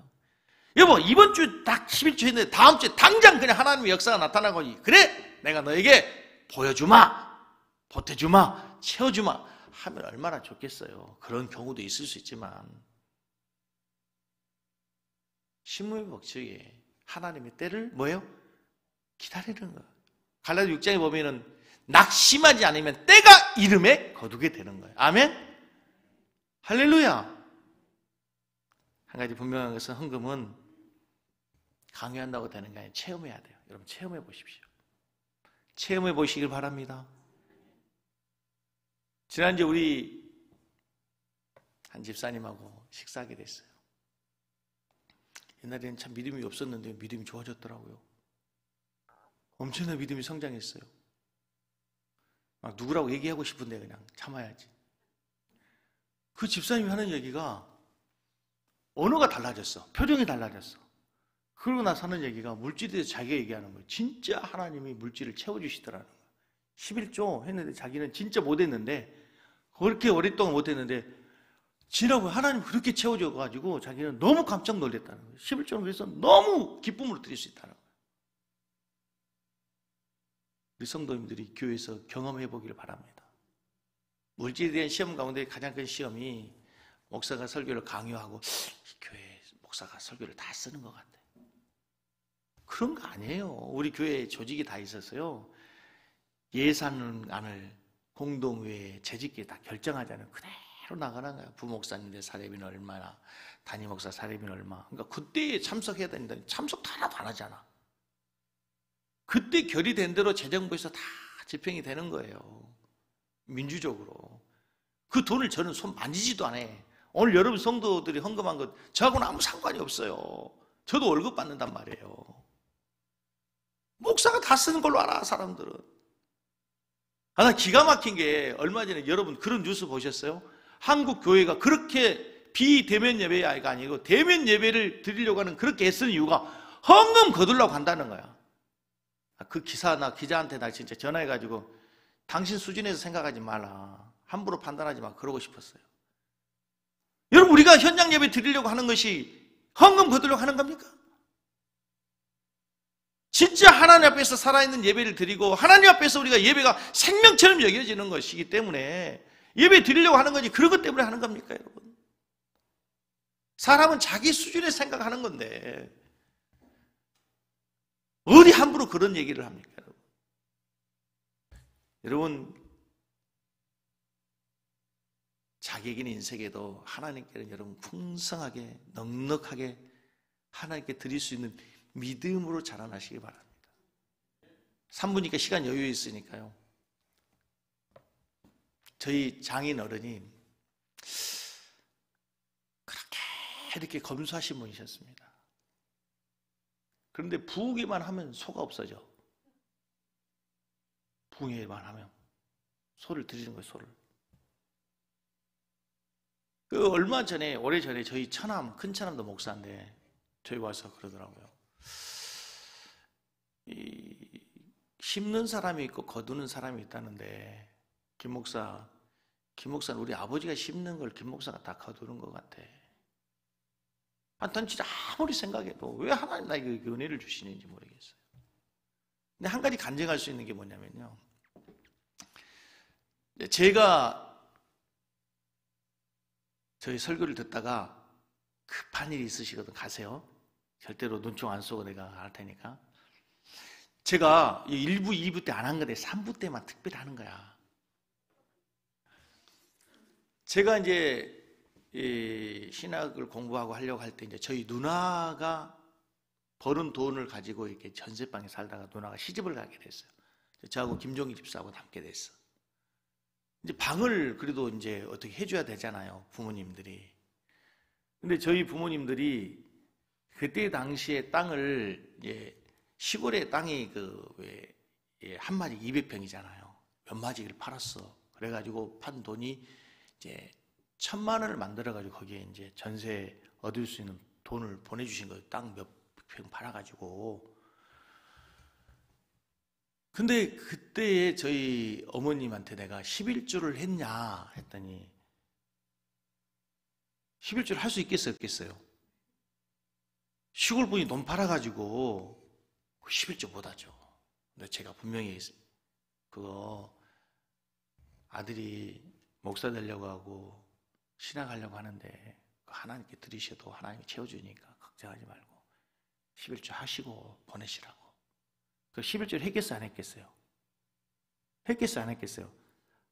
[SPEAKER 1] 여보, 이번 주 딱 11주 했는데 다음 주에 당장 그냥 하나님의 역사가 나타나고, 그래 내가 너에게 보여주마, 보태주마, 채워주마 하면 얼마나 좋겠어요. 그런 경우도 있을 수 있지만 심음의 법칙에 하나님의 때를 뭐예요? 기다리는 거예요. 갈라디아 6장에 보면은 낙심하지 않으면 때가 이름에 거두게 되는 거예요. 아멘? 할렐루야. 한 가지 분명한 것은 헌금은 강요한다고 되는 게 아니라 체험해야 돼요. 여러분 체험해 보십시오. 체험해 보시길 바랍니다. 지난주에 우리 한 집사님하고 식사하게 됐어요. 옛날에는 참 믿음이 없었는데 믿음이 좋아졌더라고요. 엄청난 믿음이 성장했어요. 막 누구라고 얘기하고 싶은데 그냥 참아야지. 그 집사님이 하는 얘기가 언어가 달라졌어. 표정이 달라졌어. 그러고 나서 하는 얘기가 물질에 대해서 자기가 얘기하는 거예요. 진짜 하나님이 물질을 채워주시더라는 거예요. 11조 했는데 자기는 진짜 못했는데, 그렇게 오랫동안 못했는데 지나고 하나님 그렇게 채워줘가지고 자기는 너무 깜짝 놀랐다는 거예요. 11조는 그래서 너무 기쁨으로 드릴 수 있다는 거예요. 우리 성도님들이 교회에서 경험해 보기를 바랍니다. 물질에 대한 시험 가운데 가장 큰 시험이 목사가 설교를 강요하고 교회 목사가 설교를 다 쓰는 것 같아. 그런 거 아니에요. 우리 교회에 조직이 다 있어서요. 예산안을 공동회에 재직계 다 결정하자는 그대로 나가는 거야. 부목사님들 사례비는 얼마나, 담임목사 사례비는 얼마. 그러니까 그때에 참석해야 되는데 참석 다 하나도 안 하잖아. 그때 결의된 대로 재정부에서 다 집행이 되는 거예요. 민주적으로. 그 돈을 저는 손 만지지도 않아요. 오늘 여러분 성도들이 헌금한 것 저하고는 아무 상관이 없어요. 저도 월급 받는단 말이에요. 목사가 다 쓰는 걸로 알아, 사람들은. 나 기가 막힌 게 얼마 전에 여러분 그런 뉴스 보셨어요? 한국 교회가 그렇게 비대면 예배가 아니고 대면 예배를 드리려고 하는, 그렇게 애쓰는 이유가 헌금 거두려고 한다는 거야. 그 기자한테 나 진짜 전화해가지고 당신 수준에서 생각하지 말라, 함부로 판단하지 마, 그러고 싶었어요. 여러분, 우리가 현장 예배 드리려고 하는 것이 헌금 거두려고 하는 겁니까? 진짜 하나님 앞에서 살아있는 예배를 드리고 하나님 앞에서 우리가 예배가 생명처럼 여겨지는 것이기 때문에 예배 드리려고 하는 거지, 그런 것 때문에 하는 겁니까, 여러분? 사람은 자기 수준에 생각하는 건데 어디 함부로 그런 얘기를 합니까, 여러분? 여러분, 자기에게는 인생에도 하나님께는 여러분 풍성하게 넉넉하게 하나님께 드릴 수 있는 믿음으로 자라나시기 바랍니다. 3분이니까 시간 여유 있으니까요. 저희 장인 어른이 그렇게 이렇게 검소하신 분이셨습니다. 그런데 부으기만 하면 소가 없어져. 부으기만 하면 소를 드리는 거예요, 소를. 그 얼마 전에, 오래전에 저희 처남, 큰 처남도 목사인데 저희 와서 그러더라고요. 심는 사람이 있고 거두는 사람이 있다는데 김 목사는 우리 아버지가 심는 걸 김 목사가 다 거두는 것 같아. 난 진짜 아무리 생각해도 왜 하나님 나에게 그 은혜를 주시는지 모르겠어요. 근데 한 가지 간증할 수 있는 게 뭐냐면요, 제가 저희 설교를 듣다가 급한 일이 있으시거든, 가세요. 절대로 눈총 안 쏘고 내가 할 테니까. 제가 1부, 2부 때 안 한 건데 3부 때만 특별히 하는 거야. 제가 이제 신학을 공부하고 하려고 할 때 이제 저희 누나가 버는 돈을 가지고 이렇게 전세방에 살다가 누나가 시집을 가게 됐어요. 저하고 김종기 집사하고 함께 됐어. 이제 방을 그래도 이제 어떻게 해줘야 되잖아요, 부모님들이. 근데 저희 부모님들이 그때 당시에 땅을, 이제 시골의 땅이 한 마디 200평이잖아요. 몇 마디를 팔았어. 그래가지고 판 돈이 이제 1,000만 원을 만들어가지고 거기에 이제 전세 얻을 수 있는 돈을 보내주신 거예요. 땅 몇 평 팔아가지고. 근데 그때 저희 어머님한테 내가 11조를 했냐 했더니 11조를 할 수 있겠어요, 없겠어요? 시골 분이 돈 팔아가지고 11조 못 하죠. 근데 제가 분명히 그거 아들이 목사 되려고 하고 신앙하려고 하는데 하나님께 드리셔도 하나님이 채워주니까 걱정하지 말고 11조 하시고 보내시라고. 그 11조를 했겠어요, 안 했겠어요? 했겠어요, 안 했겠어요?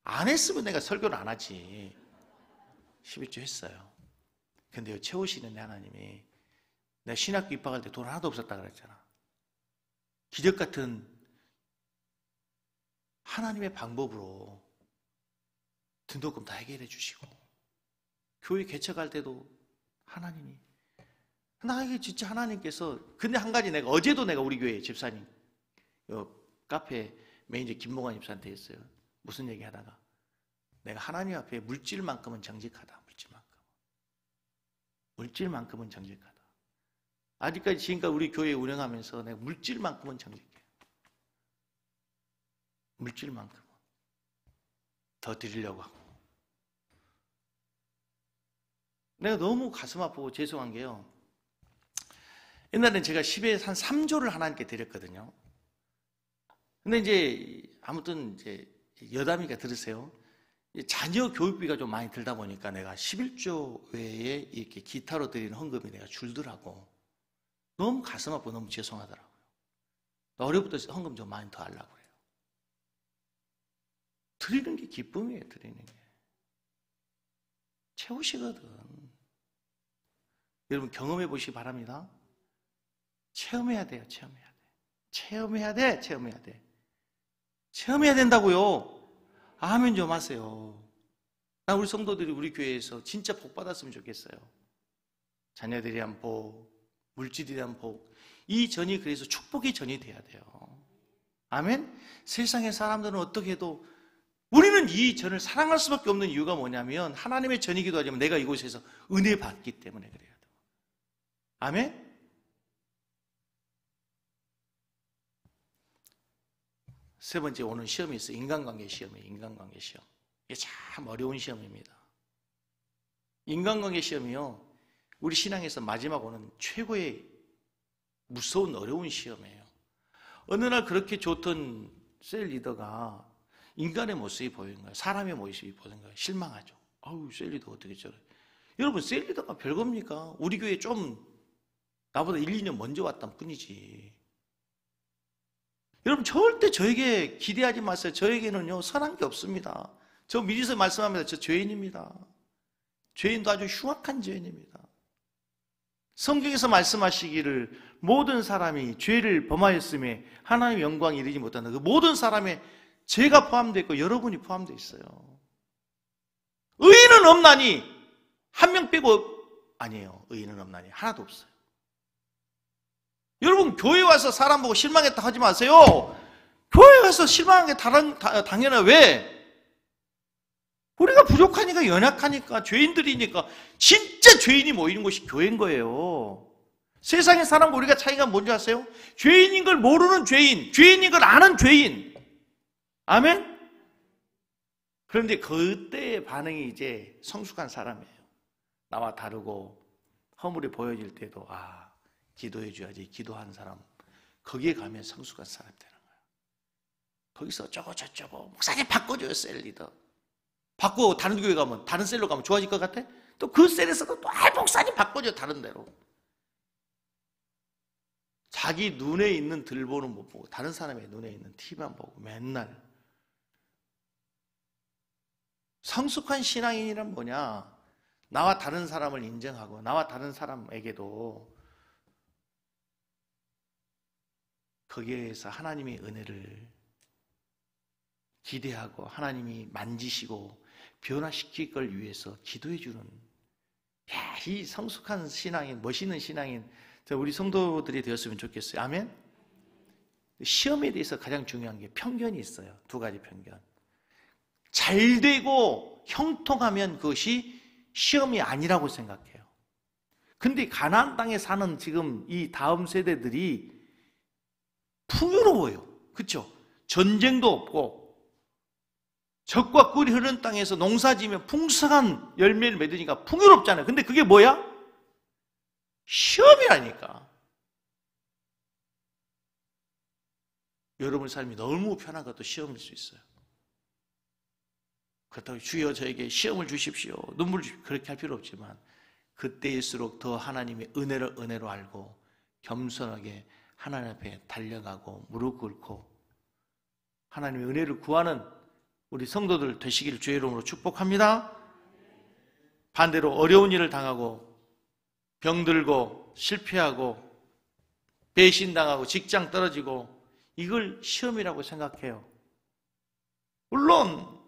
[SPEAKER 1] 안 했으면 내가 설교를 안 하지. 11조 했어요. 근데요, 채우시는 하나님이, 내가 신학교 입학할 때 돈 하나도 없었다 그랬잖아. 기적 같은 하나님의 방법으로 등록금 다 해결해 주시고, 교회 개척할 때도 하나님이, 나에게 진짜 하나님께서. 근데 한 가지, 내가 어제도 내가 우리 교회 집사님 카페 매니저 김봉환 집사한테 했어요. 무슨 얘기 하다가, 내가 하나님 앞에 물질만큼은 정직하다. 물질만큼은 정직하다. 아직까지 지금까지 우리 교회 운영하면서 내가 물질만큼은 정직해. 물질만큼은 더 드리려고 하고. 내가 너무 가슴 아프고 죄송한 게요, 옛날엔 제가 10에 한 3조를 하나님께 드렸거든요. 근데 이제 아무튼 이제 여담이니까 들으세요. 자녀 교육비가 좀 많이 들다 보니까 내가 11조 외에 이렇게 기타로 드리는 헌금이 내가 줄더라고. 너무 가슴 아프고 너무 죄송하더라고요. 올해부터 헌금 좀 많이 더 하려고 그래요. 드리는 게 기쁨이에요, 드리는 게. 채우시거든. 여러분 경험해 보시기 바랍니다. 체험해야 돼요, 체험해야 돼. 체험해야 돼, 체험해야 돼. 체험해야 된다고요. 아멘 좀 하세요. 나 우리 성도들이 우리 교회에서 진짜 복 받았으면 좋겠어요. 자녀들이 한 복, 물질에 대한 복. 이 전이 그래서 축복의 전이 돼야 돼요. 아멘? 세상의 사람들은 어떻게 해도, 우리는 이 전을 사랑할 수밖에 없는 이유가 뭐냐면 하나님의 전이기도 하지만 내가 이곳에서 은혜 받기 때문에 그래요. 아멘? 세 번째 오는 시험이 있어요. 인간관계 시험이에요. 인간관계 시험. 이게 참 어려운 시험입니다. 인간관계 시험이요, 우리 신앙에서 마지막 오는 최고의 무서운 어려운 시험이에요. 어느 날 그렇게 좋던 셀 리더가 인간의 모습이 보이는 거예요. 사람의 모습이 보이는 거예요. 실망하죠. 아우, 셀 리더 어떻게 저래. 여러분, 셀 리더가 별겁니까? 우리 교회 좀 나보다 1, 2년 먼저 왔단 뿐이지. 여러분, 절대 저에게 기대하지 마세요. 저에게는요, 선한 게 없습니다. 저 미리서 말씀합니다. 저 죄인입니다. 죄인도 아주 흉악한 죄인입니다. 성경에서 말씀하시기를 모든 사람이 죄를 범하였음에 하나님의 영광에 이르지 못한다. 그 모든 사람의 죄가 포함되어 있고 여러분이 포함되어 있어요. 의인은 없나니, 한 명 빼고, 아니에요. 의인은 없나니 하나도 없어요. 여러분, 교회 와서 사람 보고 실망했다 하지 마세요. 교회 가서 실망한 게 당연해. 왜? 우리가 부족하니까, 연약하니까, 죄인들이니까. 진짜 죄인이 모이는 곳이 교회인 거예요. 세상의 사람과 우리가 차이가 뭔지 아세요? 죄인인 걸 모르는 죄인, 죄인인 걸 아는 죄인. 아멘? 그런데 그때의 반응이 이제 성숙한 사람이에요. 나와 다르고 허물이 보여질 때도, 아, 기도해 줘야지. 기도하는 사람, 거기에 가면 성숙한 사람이 되는 거예요. 거기서 저쩌고 목사님 바꿔줘요, 셀 리더. 바꾸고 다른 교회 가면, 다른 셀로 가면 좋아질 것 같아? 또 그 셀에서도 또 목사님 바꿔줘, 다른 데로. 자기 눈에 있는 들보는 못 보고 다른 사람의 눈에 있는 티만 보고 맨날. 성숙한 신앙인이란 뭐냐? 나와 다른 사람을 인정하고 나와 다른 사람에게도 거기에서 하나님의 은혜를 기대하고 하나님이 만지시고 변화시킬 걸 위해서 기도해 주는, 이 성숙한 신앙인, 멋있는 신앙인 우리 성도들이 되었으면 좋겠어요. 아멘. 시험에 대해서 가장 중요한 게 편견이 있어요. 두 가지 편견. 잘 되고 형통하면 그것이 시험이 아니라고 생각해요. 근데 가나안 땅에 사는 지금 이 다음 세대들이 풍요로워요. 그렇죠? 전쟁도 없고 적과 꿀이 흐르는 땅에서 농사지면 풍성한 열매를 맺으니까 풍요롭잖아요. 근데 그게 뭐야? 시험이라니까. 여러분 삶이 너무 편한 것도 시험일 수 있어요. 그렇다고 주여 저에게 시험을 주십시오, 눈물 주십시오, 그렇게 할 필요 없지만 그때일수록 더 하나님의 은혜를 은혜로 알고 겸손하게 하나님 앞에 달려가고 무릎 꿇고 하나님의 은혜를 구하는 우리 성도들 되시기를 주의 이름으로 축복합니다. 반대로 어려운 일을 당하고 병들고 실패하고 배신당하고 직장 떨어지고 이걸 시험이라고 생각해요. 물론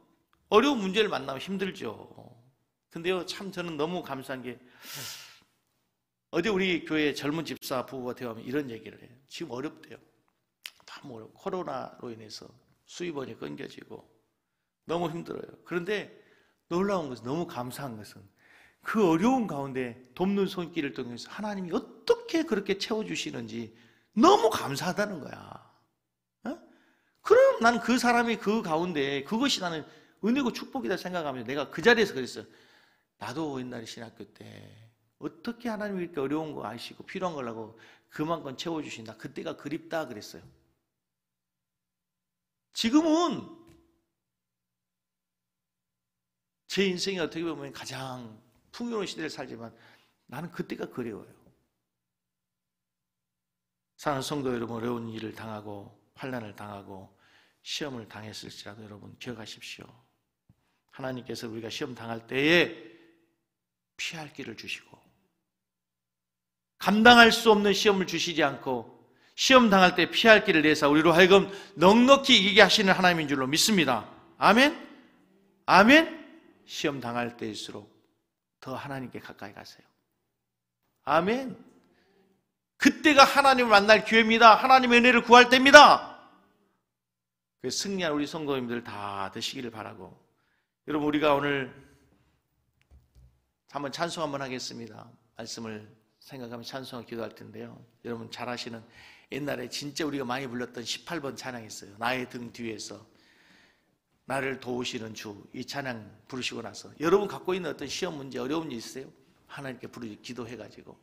[SPEAKER 1] 어려운 문제를 만나면 힘들죠. 근데요, 참 저는 너무 감사한 게 어제 우리 교회 젊은 집사 부부가 대화하면 이런 얘기를 해요. 지금 어렵대요. 너무 어렵고 코로나로 인해서 수입원이 끊겨지고 너무 힘들어요. 그런데 놀라운 것은, 너무 감사한 것은 그 어려운 가운데 돕는 손길을 통해서 하나님이 어떻게 그렇게 채워주시는지 너무 감사하다는 거야. 그럼 난 그 사람이 그 가운데 그것이 나는 은혜고 축복이다 생각하면서 내가 그 자리에서 그랬어요. 나도 옛날에 신학교 때 어떻게 하나님이 이렇게 어려운 거 아시고 필요한 거라고 그만큼 채워주신다. 그때가 그립다 그랬어요. 지금은 제 인생이 어떻게 보면 가장 풍요로운 시대를 살지만 나는 그때가 그리워요. 사랑하는 성도 여러분, 어려운 일을 당하고 환난을 당하고 시험을 당했을지라도 여러분 기억하십시오. 하나님께서 우리가 시험 당할 때에 피할 길을 주시고 감당할 수 없는 시험을 주시지 않고 시험 당할 때 피할 길을 내사 우리로 하여금 넉넉히 이기게 하시는 하나님인 줄로 믿습니다. 아멘? 아멘? 시험 당할 때일수록 더 하나님께 가까이 가세요. 아멘? 그때가 하나님을 만날 기회입니다. 하나님의 은혜를 구할 때입니다. 그래서 승리한 우리 성도님들 다 되시기를 바라고, 여러분 우리가 오늘 한번 찬송 한번 하겠습니다. 말씀을 생각하면 찬송을 기도할 텐데요. 여러분 잘 아시는 옛날에 진짜 우리가 많이 불렀던 18번 찬양 있어요. 나의 등 뒤에서 나를 도우시는 주, 이 찬양 부르시고 나서 여러분 갖고 있는 어떤 시험 문제, 어려운 일 있으세요? 하나님께 기도해가지고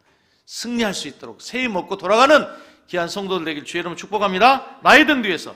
[SPEAKER 1] 승리할 수 있도록 새해 먹고 돌아가는 귀한 성도들 되길 주의 이름으로 축복합니다. 나의 등 뒤에서